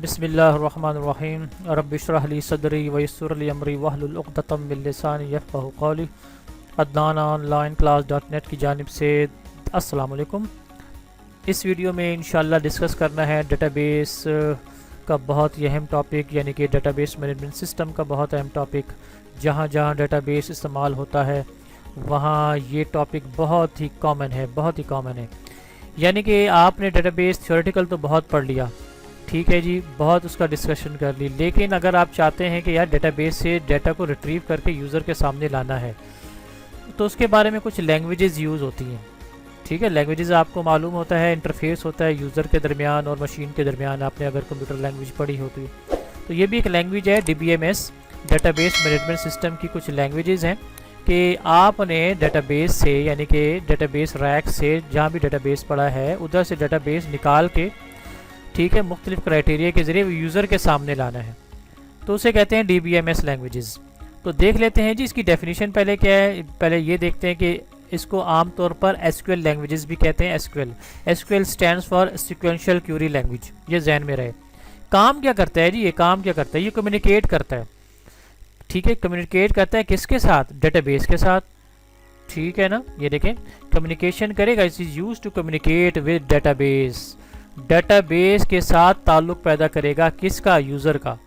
बिस्मिल्लाहिर्रहमानिर्रहीम रब्बिश्रह ली सदरी वयस्सिर ली अमरी वहलुल उक़दतम मिन लिसानी यफ़क़हू क़ौली। अदनान ऑनलाइन क्लास .नेट की जानिब से अस्सलाम वालेकुम। इस वीडियो में इंशाल्लाह डिस्कस करना है डेटाबेस का बहुत ही अहम टॉपिक, यानी कि डेटाबेस मैनेजमेंट सिस्टम का बहुत अहम टॉपिक। जहाँ जहाँ डेटाबेस इस्तेमाल होता है वहाँ ये टॉपिक बहुत ही कॉमन है। यानी कि आपने डेटाबेस थ्योरेटिकल तो बहुत पढ़ लिया, ठीक है जी, बहुत उसका डिस्कशन कर ली, लेकिन अगर आप चाहते हैं कि यार डेटाबेस से डाटा को रिट्रीव करके यूज़र के सामने लाना है तो उसके बारे में कुछ लैंग्वेजेस यूज़ होती हैं। ठीक है, लैंग्वेजेस आपको मालूम होता है, इंटरफेस होता है यूज़र के दरमियान और मशीन के दरमियान, आपने अगर कंप्यूटर लैंग्वेज पढ़ी होती तो ये भी एक लैंग्वेज है। DBMS डेटाबेस मैनेजमेंट सिस्टम की कुछ लैंग्वेजेस हैं कि आपने डेटाबेस से, यानी कि डेटाबेस रैक से जहाँ भी डेटाबेस पड़ा है उधर से डेटाबेस निकाल के, ठीक है, मुख्तलिफ क्राइटेरिया के ज़रिए यूज़र के सामने लाना है, तो उसे कहते हैं DBMS लैंग्वेजेस। तो देख लेते हैं जी इसकी डेफिनेशन पहले क्या है। पहले ये देखते हैं कि इसको आमतौर पर SQL लैंग्वेजेस भी कहते हैं। SQL stands for sequential Curie language, ये जहन में रहे। काम क्या करता है जी, ये काम क्या करता है, ये कम्युनिकेट करता है। ठीक है, कम्युनिकेट करता है किसके साथ, डेटाबेस के साथ। ठीक है ना, ये देखें, कम्युनिकेशन करेगा, it is used to communicate with database. Database के साथ ताल्लुक़ पैदा करेगा, किसका, यूज़र का।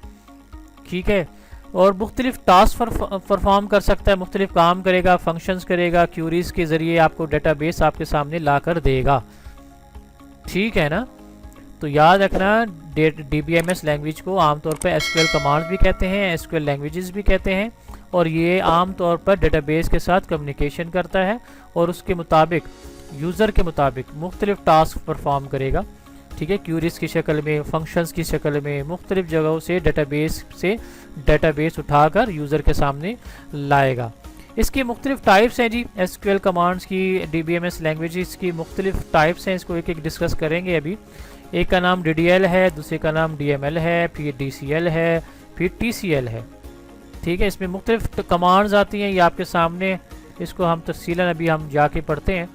ठीक है, और मुख्तलिफ टास्क परफॉर्म कर सकता है, मुख्तलिफ काम करेगा, फंक्शंस करेगा, क्यूरीज के ज़रिए आपको डेटाबेस आपके सामने ला कर देगा। ठीक है ना, तो याद रखना DBMS लैंग्वेज को आमतौर पर SQL कमांड्स भी कहते हैं, SQL लैंग्वेजेस भी कहते हैं, और ये आमतौर पर डेटाबेस के साथ कम्युनिकेशन करता है और उसके मुताबिक, यूज़र के मुताबिक मुख्तलिफ टास्क परफॉर्म करेगा। ठीक है, क्यूरीज की शक्ल में, फंक्शंस की शक्ल में, मुख्तलिफ जगहों से डेटाबेस उठाकर यूज़र के सामने लाएगा। इसकी मुख्तलिफ टाइप्स हैं जी, SQL कमांड्स की, DBMS लैंग्वेजेस की मुख्तलिफ टाइप्स हैं। इसको एक एक डिस्कस करेंगे अभी। एक का नाम DDL है, दूसरे का नाम DML है, फिर DCL है, फिर TCL है। ठीक है, इसमें मुख्तलिफ कमांड्स आती हैं, ये आपके सामने, इसको हम तफसीलन अभी हम जाके पढ़ते हैं।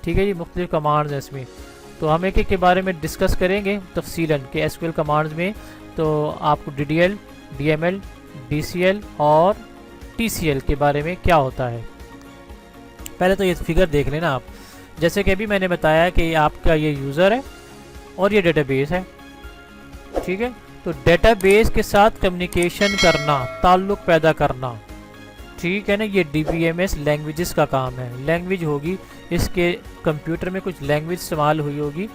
ठीक है जी, मुख्तलिफ कमांड्स हैं इसमें, तो हम एक एक के बारे में डिस्कस करेंगे तफसीलन के SQL कमांड्स में। तो आपको DDL, DML, DCL और TCL के बारे में क्या होता है, पहले तो ये फिगर देख लेना आप। जैसे कि अभी मैंने बताया कि आपका ये यूज़र है और ये डेटाबेस है। ठीक है, तो डेटाबेस के साथ कम्युनिकेशन करना, ताल्लुक़ पैदा करना, ठीक है ना, ये DBMS लैंग्वेजेस का काम है। लैंग्वेज होगी, इसके कंप्यूटर में कुछ लैंग्वेज इस्तेमाल हुई होगी,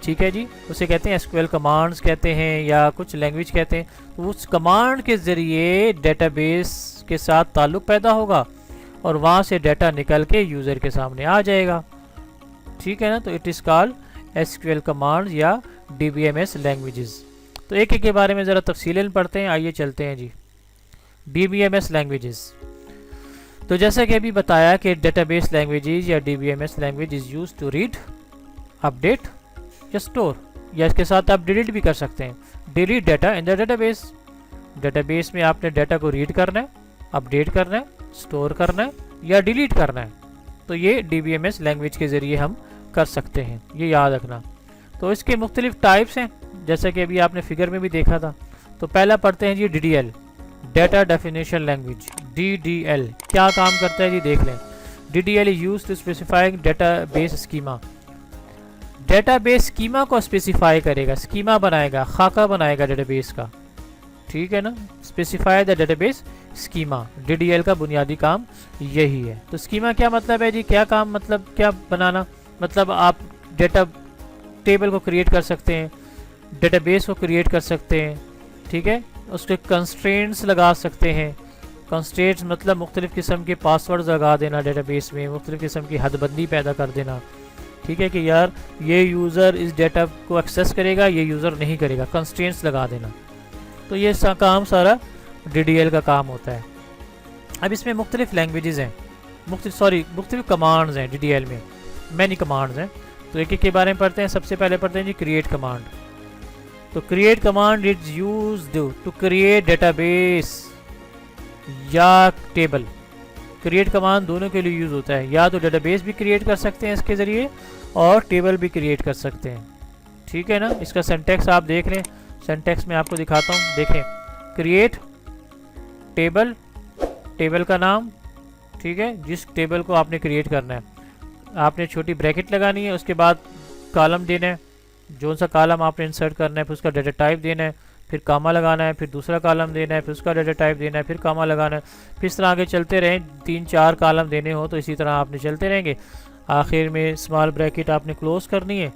ठीक है जी, उसे कहते हैं SQL कमांड्स कहते हैं या कुछ लैंग्वेज कहते हैं। तो उस कमांड के ज़रिए डेटाबेस के साथ ताल्लुक़ पैदा होगा और वहाँ से डाटा निकल के यूज़र के सामने आ जाएगा। ठीक है ना, तो it is called SQL commands या DBMS लैंग्वेजेस। तो एक एक के बारे में ज़रा तफसीलन पढ़ते हैं, आइए चलते हैं जी। DBMS लैंग्वेजेस, तो जैसा कि अभी बताया कि डेटाबेस लैंग्वेजेस या DBMS language is used to read, update या स्टोर, या इसके साथ आप डिलीट भी कर सकते हैं, delete data in the database. Database में आपने डाटा को रीड करना है, अपडेट करना है, स्टोर करना है या डिलीट करना है, तो ये DBMS लैंग्वेज के ज़रिए हम कर सकते हैं, ये याद रखना। तो इसके मुख्तलिफ टाइप्स हैं, जैसा कि अभी आपने फिगर में भी देखा था। तो पहला पढ़ते हैं जी DDL, data definition language. DDL क्या काम करता है जी, देख लें। DDL is used to specifying database schema. Database schema को स्पेसिफाई करेगा, स्कीमा बनाएगा, खाका बनाएगा डेटाबेस का। ठीक है ना, specify the database schema, DDL का बुनियादी काम यही है। तो स्कीमा क्या मतलब है जी, क्या काम, मतलब क्या बनाना, मतलब आप डेटा टेबल को क्रिएट कर सकते हैं, डेटाबेस को क्रिएट कर सकते हैं। ठीक है, उसके कंस्ट्रेंट्स लगा सकते हैं। कंस्ट्रेंट्स मतलब मुख्तलिफ़ किस्म के पासवर्ड्स लगा देना डेटाबेस में, मुख्तलिफ़ किस्म की हदबंदी पैदा कर देना। ठीक है कि यार ये यूज़र इस डेटा को एक्सेस करेगा, ये यूज़र नहीं करेगा, कंस्ट्रेंट्स लगा देना। तो ये काम सारा DDL का काम होता है। अब इसमें मुख्तलिफ लैंग्वेजेस हैं, मुख्तलिफ कमांड्स हैं DDL में, मैनी कमांड्स हैं। तो एक एक के बारे में पढ़ते हैं। सबसे पहले पढ़ते हैं जी क्रिएट कमांड। तो create command is used to create database या टेबल। क्रिएट कमांड दोनों के लिए यूज़ होता है, या तो डेटाबेस भी क्रिएट कर सकते हैं इसके ज़रिए और टेबल भी क्रिएट कर सकते हैं। ठीक है ना, इसका सिंटैक्स आप देख लें। सिंटैक्स में आपको दिखाता हूँ। देखें, क्रिएट टेबल, टेबल का नाम, ठीक है, जिस टेबल को आपने क्रिएट करना है आपने छोटी ब्रैकेट लगानी है, उसके बाद कॉलम देना है, जो सा कॉलम आपने इंसर्ट करना है, फिर उसका डेटा टाइप देना है, फिर कामा लगाना है, फिर दूसरा कॉलम देना है, फिर उसका डेटा टाइप देना है, फिर कामा लगाना है, फिर इस तरह आगे चलते रहें। 3-4 कॉलम देने हो तो इसी तरह आपने चलते रहेंगे। आखिर में स्मॉल ब्रैकेट आपने क्लोज करनी है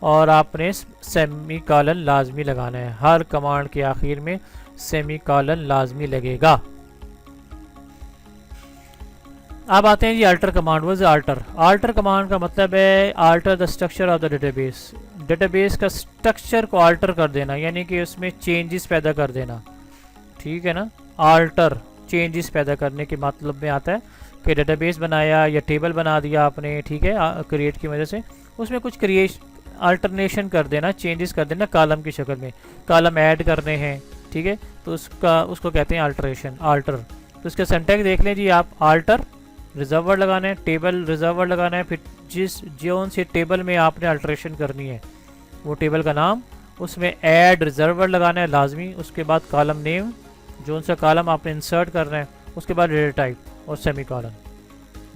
और आपने सेमी कॉलन लाजमी लगाना है। हर कमांड के आखिर में सेमी कॉलन लाजमी लगेगा। अब आते हैं जी अल्टर कमांड। वो अल्टर, अल्टर कमांड का मतलब है alter the structure of the database. Database का स्ट्रक्चर को अल्टर कर देना, यानी कि उसमें चेंजेस पैदा कर देना, ठीक है ना। अल्टर चेंजेस पैदा करने के मतलब में आता है कि डेटाबेस बनाया या टेबल बना दिया आपने, ठीक है, क्रिएट की वजह से उसमें कुछ अल्टरनेशन कर देना, चेंजेस कर देना कॉलम की शक्ल में, कॉलम ऐड करने हैं, ठीक है, तो उसको कहते हैं अल्टरेशन, अल्टर। तो इसका सिंटैक्स देख लें जी आप। अल्टर रिजर्व वर्ड लगाना है, टेबल रिजर्व वर्ड लगाना है, फिर जिस जोन से टेबल में आपने अल्टरेशन करनी है वो टेबल का नाम, उसमें ऐड रिजर्व वर्ड लगाना है लाजमी, उसके बाद कॉलम नेम, जोन सा कॉलम आपने इंसर्ट करना है, उसके बाद डेटा टाइप और सेमी कॉलम।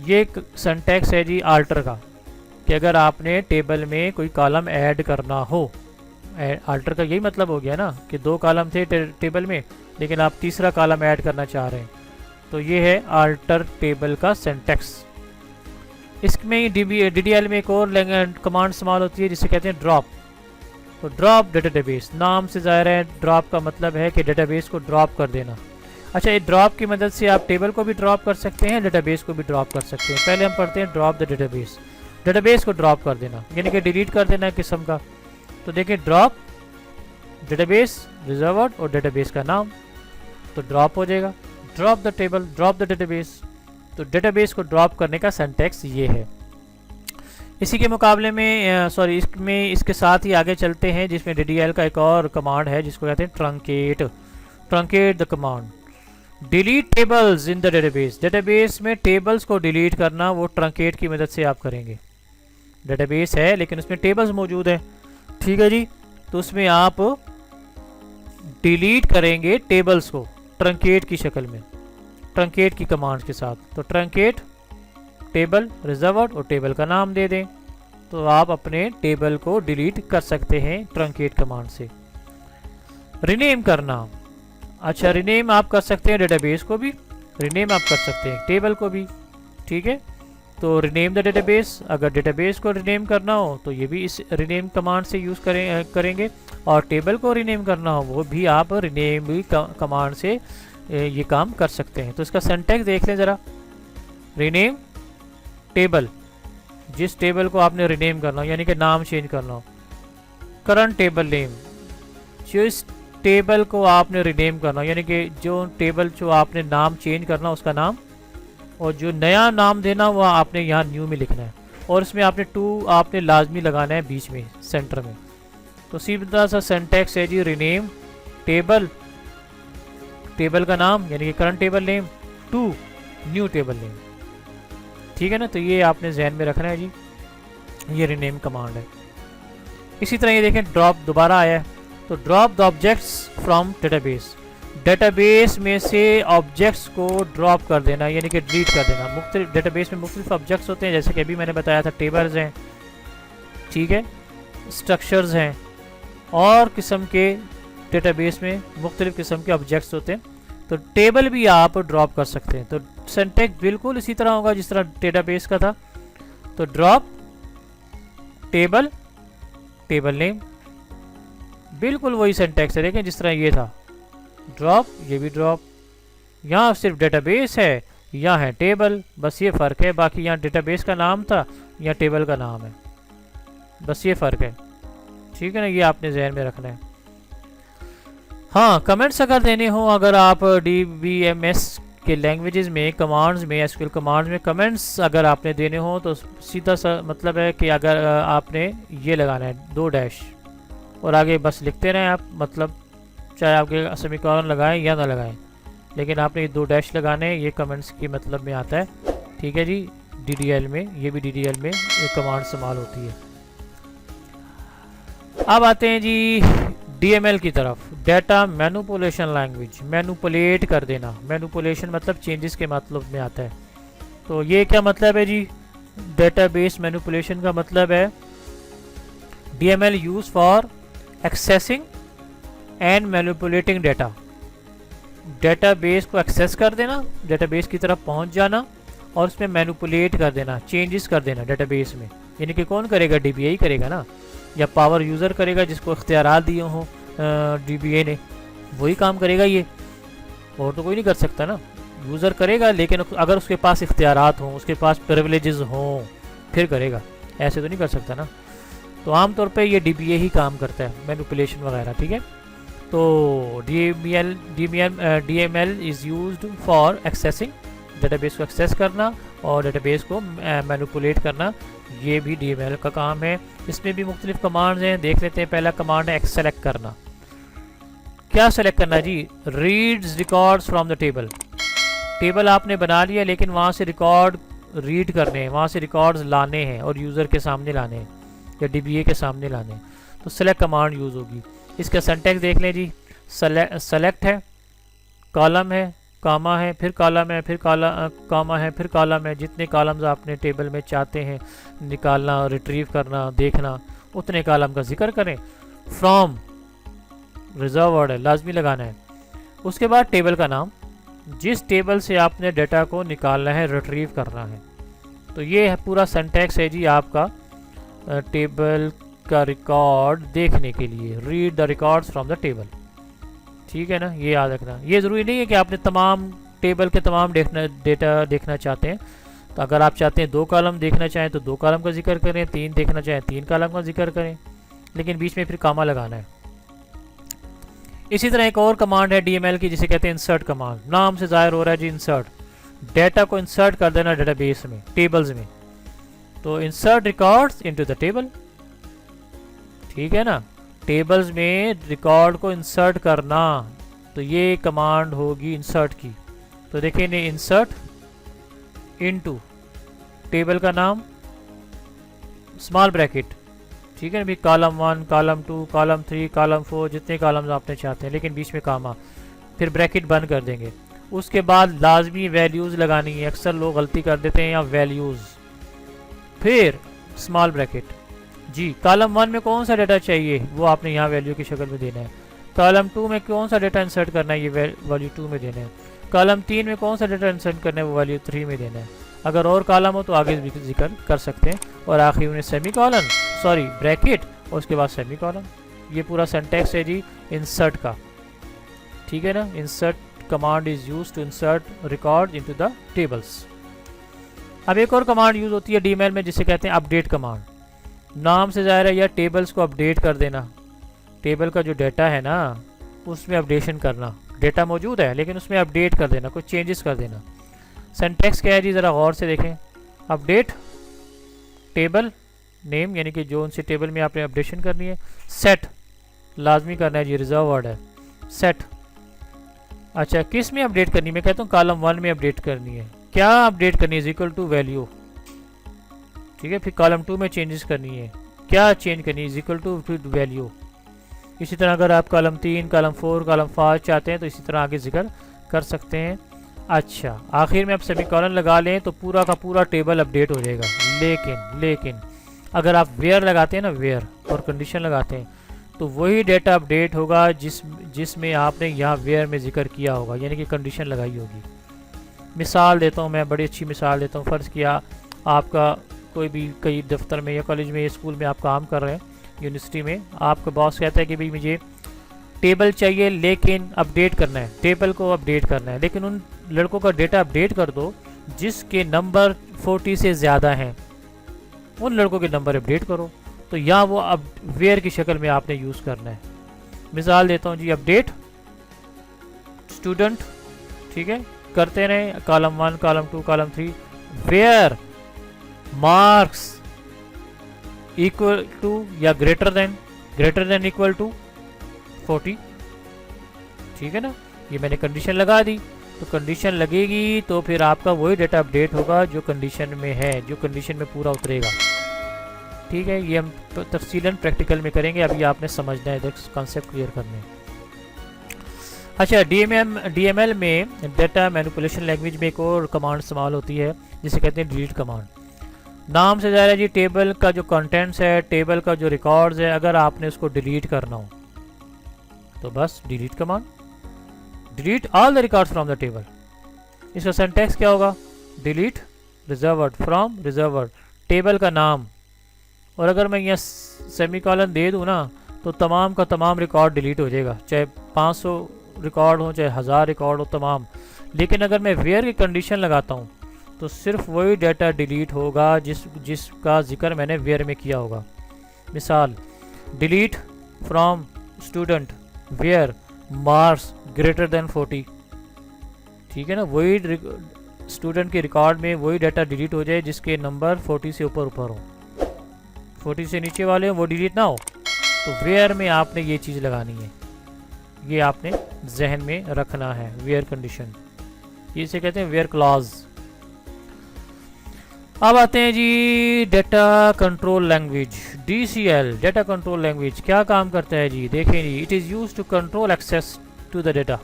ये सिंटैक्स है जी अल्टर का, कि अगर आपने टेबल में कोई कॉलम ऐड करना हो। अल्टर का यही मतलब हो गया ना कि 2 कॉलम थे टेबल में, लेकिन आप तीसरा कॉलम ऐड करना चाह रहे हैं, तो ये है अल्टर टेबल का सिंटैक्स। इसमें DDL में एक और कमांड इस्तेमाल होती है जिसे कहते हैं ड्रॉप। तो ड्रॉप डेटाबेस, नाम से ज़ाहिर है ड्रॉप का मतलब है कि डेटाबेस को ड्रॉप कर देना। अच्छा, ये ड्रॉप की मदद से आप टेबल को भी ड्रॉप कर सकते हैं, डेटाबेस को भी ड्रॉप कर सकते हैं। पहले हम पढ़ते हैं ड्रॉप द डेटाबेस। डेटाबेस को ड्रॉप कर देना यानी कि डिलीट कर देना किस्म का। तो देखिए, ड्रॉप डेटाबेस रिजर्व्ड और डेटाबेस का नाम, तो ड्रॉप हो जाएगा। Drop the table, drop the database. तो डेटाबेस को ड्रॉप करने का सिंटैक्स ये है। इसी के मुकाबले में इसके साथ ही आगे चलते हैं, जिसमें DDL का एक और कमांड है जिसको कहते हैं truncate. Truncate the command. Delete tables in the database. Database में टेबल्स को डिलीट करना वो ट्रंकेट की मदद से आप करेंगे। डेटाबेस है लेकिन उसमें टेबल्स मौजूद है, ठीक है जी, तो उसमें आप डिलीट करेंगे टेबल्स को ट्रंकेट की शक्ल में, ट्रंकेट की कमांड के साथ। तो ट्रंकेट टेबल रिजर्व्ड और टेबल का नाम दे दें, तो आप अपने टेबल को डिलीट कर सकते हैं ट्रंकेट कमांड से। रिनेम करना, अच्छा, रिनेम आप कर सकते हैं डेटाबेस को भी, रिनेम आप कर सकते हैं टेबल को भी, ठीक है। तो रिनेम द डेटाबेस, अगर डेटाबेस को रिनेम करना हो तो ये भी इस रिनेम कमांड से यूज़ करेंगे, और टेबल को रिनेम करना हो वो भी आप रिनेम भी कमांड से ये काम कर सकते हैं। तो इसका सिंटैक्स देख लें ज़रा। रिनेम टेबल, जिस टेबल को आपने रिनेम करना हो यानी कि नाम चेंज करना हो। करंट टेबल नेम, जिस टेबल को आपने रिनेम करना यानी कि जो टेबल जो आपने नाम चेंज करना उसका नाम, और जो नया नाम देना वो आपने यहाँ न्यू में लिखना है, और इसमें आपने टू आपने लाजमी लगाना है बीच में, सेंटर में। तो सीधा सा सिंटैक्स है जी, रिनेम टेबल, टेबल का नाम यानी कि current table name, to new table name, ठीक है ना। तो ये आपने जहन में रखना है जी, ये रिनेम कमांड है। इसी तरह ये देखें ड्रॉप दोबारा आया है, तो drop the objects from database. Database में से ऑब्जेक्ट्स को ड्रॉप कर देना यानी कि डिलीट कर देना। मुख्तलिफ डेटाबेस में मुख्तलिफ ऑब्जेक्ट्स होते हैं, जैसे कि अभी मैंने बताया था टेबल्स हैं, ठीक है, स्ट्रक्चर्स हैं, और किस्म के डेटाबेस में मुख्तलिफ किस्म के ऑब्जेक्ट्स होते हैं। तो टेबल भी आप ड्रॉप कर सकते हैं। तो सिंटैक्स बिल्कुल इसी तरह होगा जिस तरह डेटाबेस का था। तो ड्रॉप टेबल, टेबल नेम, बिल्कुल वही सिंटैक्स है, देखें जिस तरह ये था ड्रॉप, ये भी ड्रॉप। यहाँ सिर्फ डेटाबेस है, यहाँ है टेबल, बस ये फ़र्क है। बाकी यहाँ डेटाबेस का नाम था, यहाँ टेबल का नाम है, बस ये फ़र्क है, ठीक है ना। ये आपने जहन में रखना है। हाँ, कमेंट्स अगर देने हो, अगर आप DBMS के लैंग्वेजेस में, कमांड्स में, SQL कमांड्स में कमेंट्स अगर आपने देने हो तो सीधा सा मतलब है कि अगर आपने ये लगाना है 2 डैश और आगे बस लिखते रहें आप, मतलब चाहे आपके सेमीकोलन लगाएं या ना लगाएं, लेकिन आपने ये 2 डैश लगाने, ये कमेंट्स की मतलब में आता है, ठीक है जी। DDL में, ये भी DDL में ये कमांड इस्तेमाल होती है। अब आते हैं जी DML की तरफ, डाटा मैनिपुलेशन लैंग्वेज, मैनिपुलेट कर देना। मैनिपुलेशन मतलब चेंजेस के मतलब में आता है। तो ये क्या मतलब है जी, डेटाबेस मैनिपुलेशन का मतलब है DML use for accessing and manipulating data. Database को एक्सेस कर देना, डेटाबेस की तरफ पहुंच जाना और उसमें मैनिपुलेट कर देना, चेंजेस कर देना डेटाबेस में। यानी कि कौन करेगा, DBA करेगा ना, या पावर यूज़र करेगा जिसको इख्तियारात दिए हों DBA ने, वही काम करेगा ये, और तो कोई नहीं कर सकता ना। यूज़र करेगा, लेकिन अगर उसके पास इख्तियारात हों, उसके पास प्रिविलेजेस हों, फिर करेगा, ऐसे तो नहीं कर सकता ना। तो आमतौर पे ये DBA ही काम करता है, मैनिपुलेशन वगैरह, ठीक है। तो DML is used for accessing, database को एक्सेस करना और डेटाबेस को मैनिपुलेट करना, ये भी DML का काम है। इसमें भी मुख्तलिफ कमांड्स हैं, देख लेते हैं। पहला कमांड है सेलेक्ट करना। क्या सेलेक्ट करना जी, reads records from the table. Table आपने बना लिया, लेकिन वहाँ से रिकॉर्ड रीड करने हैं, वहाँ से रिकॉर्ड्स लाने हैं और यूज़र के सामने लाने हैं या DBA के सामने लाने हैं, तो सेलेक्ट कमांड यूज़ होगी। इसका सिंटैक्स देख लें जी, सेलेक्ट है, कॉलम है, कामा है, फिर कॉलम है, फिर कामा है, फिर कॉलम है। जितने कॉलम्स आपने टेबल में चाहते हैं निकालना, रिट्रीव करना, देखना, उतने कॉलम का जिक्र करें। फ्रॉम रिजर्व वर्ड है, लाजमी लगाना है। उसके बाद टेबल का नाम, जिस टेबल से आपने डाटा को निकालना है, रिट्रीव करना है। तो ये है पूरा सिंटैक्स है जी आपका टेबल का रिकॉर्ड देखने के लिए, read the records from the table, ठीक है ना। ये याद रखना। ये ज़रूरी नहीं है कि आपने तमाम टेबल के तमाम डेटा देखना चाहते हैं। तो अगर आप चाहते हैं 2 कॉलम देखना चाहें तो 2 कॉलम का जिक्र करें, 3 देखना चाहें 3 कॉलम का जिक्र करें, लेकिन बीच में फिर कामा लगाना है। इसी तरह एक और कमांड है DML की, जिसे कहते हैं इंसर्ट कमांड। नाम से जाहिर हो रहा है जी, इंसर्ट, डाटा को इंसर्ट कर देना डेटाबेस में, टेबल्स में। तो insert records into the table, ठीक है ना, टेबल्स में रिकॉर्ड को इंसर्ट करना। तो ये कमांड होगी इंसर्ट की। तो देखिए ने इंसर्ट इनटू, टेबल का नाम, स्मॉल ब्रैकेट, ठीक है ना भी, कॉलम 1, कॉलम 2, कॉलम 3, कॉलम 4, जितने कॉलम्स आपने चाहते हैं, लेकिन बीच में कामा, फिर ब्रैकेट बंद कर देंगे। उसके बाद लाजमी वैल्यूज़ लगानी है, अक्सर लोग गलती कर देते हैं यहाँ वैल्यूज़, फिर स्मॉल ब्रैकेट जी। कॉलम 1 में कौन सा डाटा चाहिए वो आपने यहाँ वैल्यू की शक्ल में देना है। कॉलम 2 में कौन सा डाटा इंसर्ट करना है, ये वैल्यू 2 में देना है। कॉलम 3 में कौन सा डाटा इंसर्ट करना है, वो वैल्यू 3 में देना है। अगर और कॉलम हो तो आगे भी जिक्र कर सकते हैं। और आखिर में सेमी कॉलन, सॉरी ब्रैकेट, और उसके बाद सेमी कॉलन। ये पूरा सिंटैक्स है जी इंसर्ट का, ठीक है ना। Insert command is use to insert record into the tables. अब एक और कमांड यूज़ होती है DML में, जिसे कहते हैं अपडेट कमांड। नाम से ज़ाहिर है या टेबल्स को अपडेट कर देना, टेबल का जो डाटा है ना उसमें अपडेशन करना। डाटा मौजूद है लेकिन उसमें अपडेट कर देना, कुछ चेंजेस कर देना। सिंटैक्स क्या है जी, ज़रा गौर से देखें। अपडेट टेबल नेम, यानी कि जो उनसे टेबल में आपने अपडेशन करनी है। सेट लाजमी करना है जी, रिजर्व वर्ड है, सेट। अच्छा, किस में अपडेट करनी है, मैं कहता हूँ कॉलम 1 में अपडेट करनी है। क्या अपडेट करनी है, इक्वल टू वैल्यू, ठीक है। फिर कॉलम 2 में चेंजेस करनी है, क्या चेंज करनी है, इक्वल टू वैल्यू। इसी तरह अगर आप कॉलम 3, कॉलम 4, कॉलम 5 चाहते हैं तो इसी तरह आगे जिक्र कर सकते हैं। अच्छा, आखिर में आप सेमी कॉलन लगा लें तो पूरा का पूरा टेबल अपडेट हो जाएगा। लेकिन अगर आप वेयर लगाते हैं ना, वेयर और कंडीशन लगाते हैं, तो वही डेटा अपडेट होगा जिसमें आपने यहाँ वेयर में जिक्र किया होगा, यानी कि कंडीशन लगाई होगी। मिसाल देता हूँ मैं, बड़ी अच्छी मिसाल देता हूँ। फ़र्ज़ किया आपका कोई भी कई दफ्तर में या कॉलेज में या स्कूल में आप काम कर रहे हैं, यूनिवर्सिटी में, आपका बॉस कहता है कि भाई मुझे टेबल चाहिए लेकिन अपडेट करना है, टेबल को अपडेट करना है, लेकिन उन लड़कों का डेटा अपडेट कर दो जिसके नंबर 40 से ज़्यादा हैं, उन लड़कों के नंबर अपडेट करो। तो यहाँ वो अब वेयर की शक्ल में आपने यूज़ करना है। मिसाल देता हूँ जी, अपडेट स्टूडेंट, ठीक है, करते रहें column 1, column 2, column 3, where marks equal to या ग्रेटर देन इक्वल टू 40, ठीक है ना। ये मैंने कंडीशन लगा दी, तो कंडीशन लगेगी तो फिर आपका वही डाटा अपडेट होगा जो कंडीशन में है, जो कंडीशन में पूरा उतरेगा, ठीक है, ये हम तफसीलन प्रैक्टिकल में करेंगे, अभी आपने समझना है, इधर कॉन्सेप्ट क्लियर करने हैं। अच्छा, DML में डेटा मैनिपुलेशन लैंग्वेज में एक और कमांड इस्तेमाल होती है जिसे कहते हैं डिलीट कमांड। नाम से ज़ाहिर है जी, टेबल का जो कंटेंट्स है, टेबल का जो रिकॉर्ड्स है, अगर आपने उसको डिलीट करना हो तो बस delete command, delete all the records from the table. इसका सिंटैक्स क्या होगा? Delete reserved from reserved, table का नाम, और अगर मैं यहाँ सेमीकोलन दे दूँ ना तो तमाम का तमाम रिकॉर्ड डिलीट हो जाएगा, चाहे 500 रिकॉर्ड हो चाहे 1000 रिकॉर्ड हो, तमाम। लेकिन अगर मैं वेयर की कंडीशन लगाता हूँ तो सिर्फ वही डाटा डिलीट होगा जिसका जिक्र मैंने वेयर में किया होगा। मिसाल, delete from student where marks greater than 40, ठीक है ना, वही स्टूडेंट के रिकॉर्ड में वही डाटा डिलीट हो जाए जिसके नंबर 40 से ऊपर हो, 40 से नीचे वाले वो डिलीट ना हो। तो वेयर में आपने ये चीज़ लगानी है, ये आपने जहन में रखना है, वेयर कंडीशन, इसे कहते हैं वेयर क्लॉज। अब आते हैं जी data control language, DCL, data control language क्या काम करता है जी? देखें जी, it is used to control access to the data.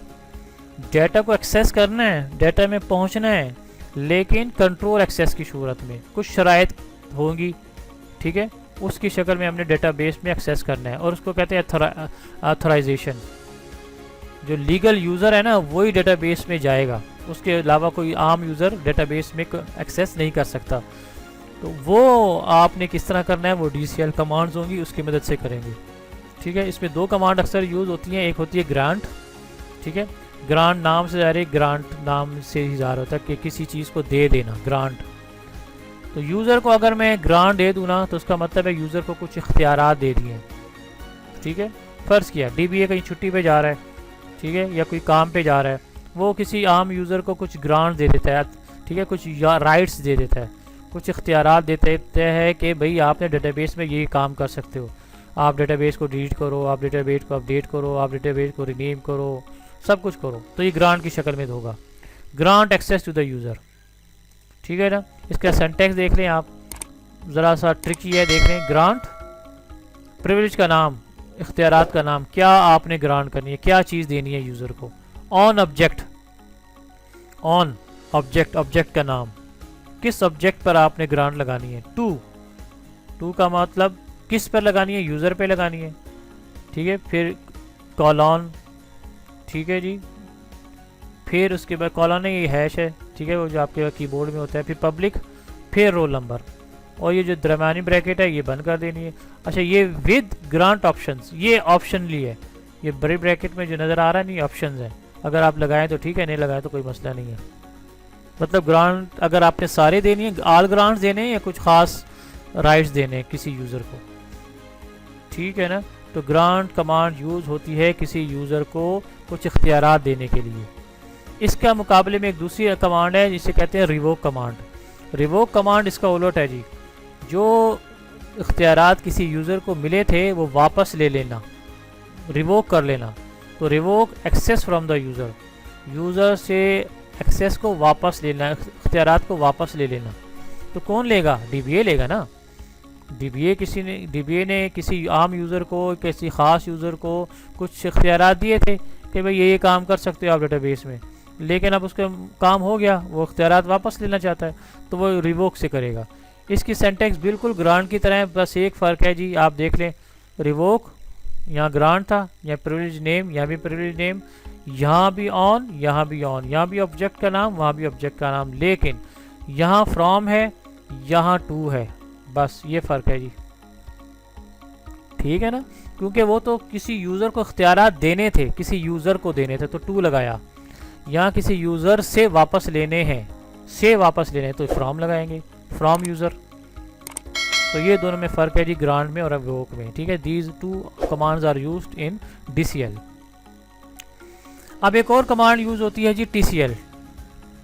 Data को एक्सेस करना है, डेटा में पहुंचना है, लेकिन कंट्रोल एक्सेस की सूरत में कुछ शराइत होंगी, ठीक है, उसकी शक्ल में हमने डेटाबेस में एक्सेस करना है, और उसको कहते हैं ऑथराइजेशन। जो लीगल यूज़र है ना वही डेटाबेस में जाएगा, उसके अलावा कोई आम यूज़र डेटाबेस में एक्सेस नहीं कर सकता। तो वो आपने किस तरह करना है, वो DCL कमांड्स होंगी, उसकी मदद से करेंगे, ठीक है। इसमें दो कमांड अक्सर यूज़ होती हैं, एक होती है ग्रांट, ठीक है, ग्रांट नाम से ज़ाहिर, ग्रांट नाम से ही ज़ाहिर होता है कि किसी चीज़ को दे देना, ग्रांट। तो यूज़र को अगर मैं ग्रांट दे दूँ ना तो उसका मतलब है यूज़र को कुछ इख्तियारात दे दिए, ठीक है। फ़र्ज़ किया DBA कहीं छुट्टी पे जा रहा है, ठीक है, या कोई काम पे जा रहा है, वो किसी आम यूज़र को कुछ ग्रांट दे देता है, ठीक है, कुछ राइट्स दे देता है, कुछ इख्तियारात देते हैं कि भाई आपने डेटाबेस में ये काम कर सकते हो, आप डेटाबेस को डिलीट करो, आप डेटाबेस को अपडेट करो, आप डेटाबेस को रीनेम करो, सब कुछ करो। तो ये ग्रांट की शक्ल में होगा, grant access to the user, ठीक है ना। इसका सिंटैक्स देख लें आप, ज़रा सा ट्रिकी है, देख लें। ग्रांट, प्रिविलेज का नाम, इख्तियारात का नाम, क्या आपने ग्रांट करनी है, क्या चीज़ देनी है यूज़र को। On object, on object, object का नाम, किस ऑब्जेक्ट पर आपने ग्रांट लगानी है। टू का मतलब किस पर लगानी है, यूज़र पे लगानी है, ठीक है। फिर कॉलन, ठीक है जी, फिर उसके बाद कॉलन है, ये हैश है, ठीक है, वो जो आपके कीबोर्ड में होता है। फिर पब्लिक, फिर रोल नंबर, और ये जो दरमियानी ब्रैकेट है ये बंद कर देनी है। अच्छा, ये विद ग्रांट ऑप्शंस, ये ऑप्शनली है, ये बड़े ब्रैकेट में जो नज़र आ रहा है नहीं, ऑप्शंस है, अगर आप लगाएं तो ठीक है, नहीं लगाएं तो कोई मसला नहीं है। मतलब ग्रांट अगर आपने सारे देनी है, ऑल ग्रांट्स देने हैं या कुछ ख़ास राइट्स देने हैं किसी यूज़र को, ठीक है ना। तो ग्रांट कमांड यूज़ होती है किसी यूज़र को कुछ इख्तियारात देने के लिए। इसका मुकाबले में एक दूसरी कमांड है जिसे कहते हैं रिवोक कमांड। रिवोक कमांड इसका उलट है जी, जो इख्तियारात किसी यूज़र को मिले थे वो वापस ले लेना, रिवोक कर लेना। तो revoke access from the user, user से एक्सेस को वापस लेना, इख्तियारात को वापस ले लेना। तो कौन लेगा? DBA लेगा ना। DBA ने किसी आम यूज़र को, किसी ख़ास यूज़र को कुछ इख्तियारात दिए थे कि भाई ये काम कर सकते हो आप डेटाबेस में, लेकिन अब उसका काम हो गया, वो इख्तियारात वापस लेना चाहता है, तो वो रिवोक से करेगा। इसकी सिंटैक्स बिल्कुल ग्रांट की तरह है, बस एक फ़र्क है जी, आप देख लें, रिवोक यहाँ ग्रांट था, यहाँ प्रिविलेज नेम, यहाँ भी प्रिविलेज नेम, यहाँ भी ऑन, यहाँ भी ऑन, यहाँ भी ऑब्जेक्ट का नाम, वहाँ भी ऑब्जेक्ट का नाम, लेकिन यहाँ फ्रॉम है, यहाँ टू है, बस ये फ़र्क है जी, ठीक है ना। क्योंकि वो तो किसी यूज़र को इख्तियारात देने थे, किसी यूज़र को देने थे तो टू लगाया, यहाँ किसी यूज़र से वापस लेने हैं, से वापस लेने तो फ्रॉम लगाएंगे, फ्रॉम यूज़र। तो ये दोनों में फ़र्क है जी, ग्रांट में और रिवोक में, ठीक है। These two commands are used in DCL। अब एक और कमांड यूज़ होती है जी TCL,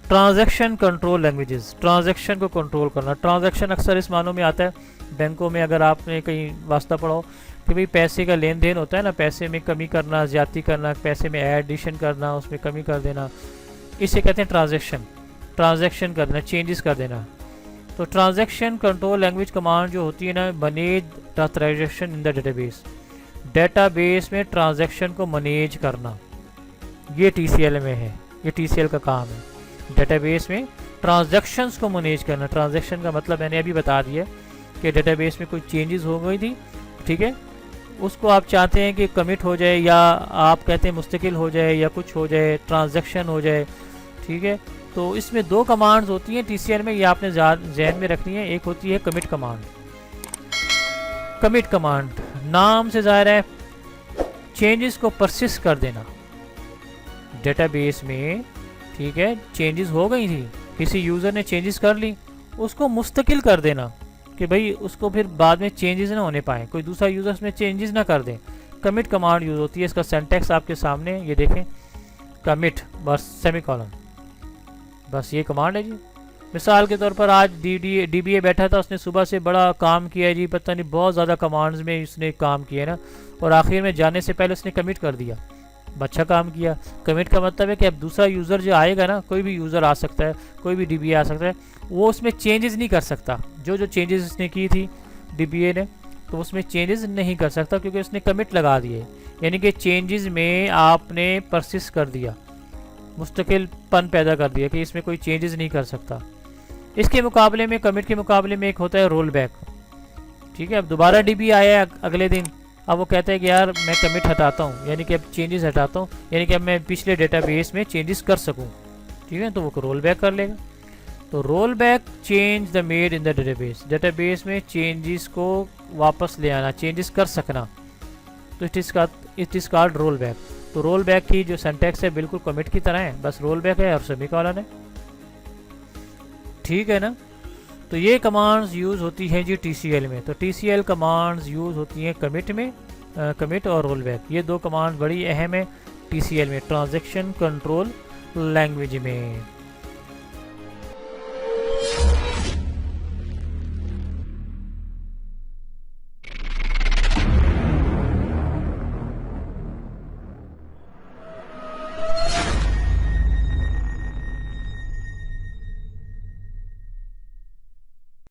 transaction control languages. Transaction को कंट्रोल करना, ट्रांजैक्शन अक्सर इस मानों में आता है बैंकों में, अगर आपने कहीं वास्ता पढ़ा हो कि भाई पैसे का लेन देन होता है ना, पैसे में कमी करना, ज़्यादती करना, पैसे में एडिशन करना, उसमें कमी कर देना, इसे कहते हैं ट्रांजैक्शन। ट्रांजैक्शन करना, चेंजेस कर देना। तो ट्रांजैक्शन कंट्रोल लैंग्वेज कमांड जो होती है ना, manage the transaction in the database, database में ट्रांजैक्शन को मैनेज करना, ये TCL में है, ये TCL का काम है, डेटाबेस में ट्रांजैक्शंस को मैनेज करना। ट्रांजैक्शन का मतलब मैंने अभी बता दिया कि डेटाबेस में कोई चेंजेस हो गई थी, ठीक है, उसको आप चाहते हैं कि कमिट हो जाए, या आप कहते हैं मुस्तकिल हो जाए, या कुछ हो जाए, ट्रांजैक्शन हो जाए, ठीक है। तो इसमें दो कमांड्स होती हैं TCL में, ये आपने ज़हन में रखनी है। एक होती है कमिट कमांड। कमिट कमांड नाम से ज़ाहिर है चेंजेस को परसिस्ट कर देना डेटाबेस में, ठीक है। चेंजेस हो गई थी, किसी यूज़र ने चेंजेस कर ली, उसको मुस्तकिल कर देना कि भाई उसको फिर बाद में चेंजेस ना होने पाए, कोई दूसरा यूज़र उसमें चेंजेस ना कर दे। कमिट कमांड यूज़ होती है। इसका सिंटैक्स आपके सामने ये देखें, कमिट बस सेमीकोलन, बस ये कमांड है जी। मिसाल के तौर पर आज DBA बैठा था, उसने सुबह से बड़ा काम किया जी, पता नहीं बहुत ज़्यादा कमांड्स में उसने काम किया ना, और आखिर में जाने से पहले उसने कमिट कर दिया, अच्छा काम किया। कमिट का मतलब है कि अब दूसरा यूज़र जो आएगा ना, कोई भी यूज़र आ सकता है, कोई भी DBA आ सकता है, वो उसमें चेंजेस नहीं कर सकता। जो चेंजेस उसने की थी DBA ने, तो उसमें चेंजेस नहीं कर सकता क्योंकि उसने कमिट लगा दिए। यानी कि चेंजेस में आपने परसिस्ट कर दिया, मुस्तकिलपन पैदा कर दिया कि इसमें कोई चेंजेस नहीं कर सकता। इसके मुकाबले में, कमिट के मुकाबले में एक होता है रोल बैक, ठीक है। अब दोबारा DBA आया अगले दिन, अब वो कहता है कि यार मैं कमिट हटाता हूँ, यानी कि अब चेंजेस हटाता हूँ, यानी कि अब मैं पिछले डेटाबेस में चेंजेस कर सकूँ, ठीक है। तो वो रोल बैक कर लेगा। तो roll back change the made in the database, database में चेंजेस को वापस ले आना, चेंजेस कर सकना, तो it is called roll back. तो रोल बैक की जो सिंटैक्स है बिल्कुल कमिट की तरह है, बस रोल बैक है और सेमीकोलन है, ठीक है ना। तो ये कमांड्स यूज़ होती हैं जी TCL में। तो TCL कमांड्स यूज़ होती हैं कमिट में, कमिट और रोल बैक, ये दो कमांड्स बड़ी अहम है TCL में, ट्रांजैक्शन कंट्रोल लैंग्वेज में।